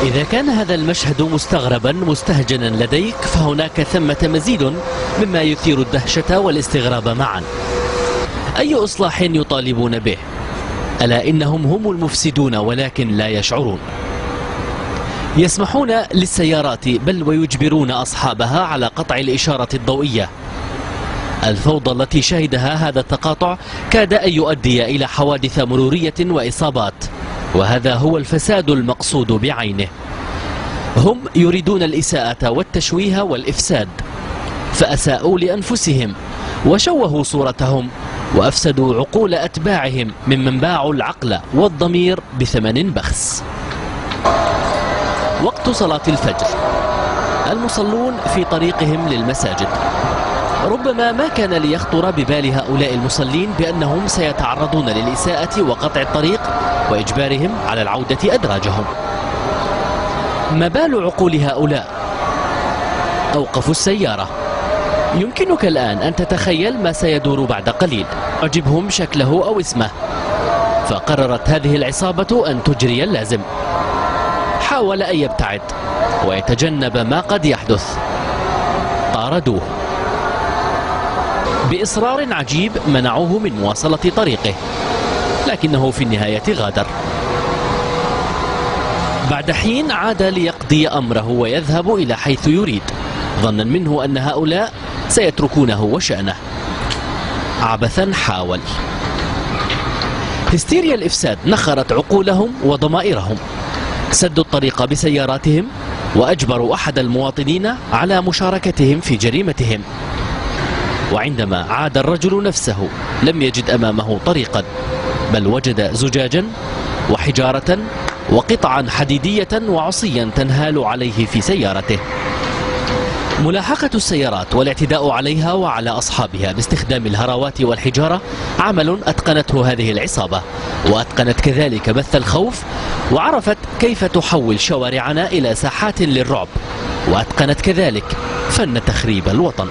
إذا كان هذا المشهد مستغربا مستهجنا لديك، فهناك ثمة مزيد مما يثير الدهشة والاستغراب معا. أي إصلاح يطالبون به؟ ألا إنهم هم المفسدون ولكن لا يشعرون. يسمحون للسيارات بل ويجبرون أصحابها على قطع الإشارة الضوئية. الفوضى التي شهدها هذا التقاطع كاد أن يؤدي إلى حوادث مرورية وإصابات، وهذا هو الفساد المقصود بعينه. هم يريدون الإساءة والتشويه والإفساد، فأساءوا لأنفسهم وشوهوا صورتهم وأفسدوا عقول أتباعهم ممن باعوا العقل والضمير بثمن بخس. وقت صلاة الفجر، المصلون في طريقهم للمساجد. ربما ما كان ليخطر ببال هؤلاء المصلين بأنهم سيتعرضون للإساءة وقطع الطريق وإجبارهم على العودة أدراجهم. ما بال عقول هؤلاء؟ أوقفوا السيارة. يمكنك الآن أن تتخيل ما سيدور بعد قليل. أعجبهم شكله أو اسمه، فقررت هذه العصابة أن تجري اللازم. حاول أن يبتعد ويتجنب ما قد يحدث. طاردوه. بإصرار عجيب منعوه من مواصلة طريقه، لكنه في النهاية غادر. بعد حين عاد ليقضي أمره ويذهب إلى حيث يريد، ظنا منه أن هؤلاء سيتركونه وشأنه. عبثا حاول. هستيريا الإفساد نخرت عقولهم وضمائرهم. سدوا الطريق بسياراتهم وأجبروا أحد المواطنين على مشاركتهم في جريمتهم. وعندما عاد الرجل نفسه لم يجد أمامه طريقا، بل وجد زجاجا وحجارة وقطعا حديدية وعصيا تنهال عليه في سيارته. ملاحقة السيارات والاعتداء عليها وعلى أصحابها باستخدام الهراوات والحجارة عمل أتقنته هذه العصابة، وأتقنت كذلك بث الخوف، وعرفت كيف تحول شوارعنا إلى ساحات للرعب، وأتقنت كذلك فن تخريب الوطن.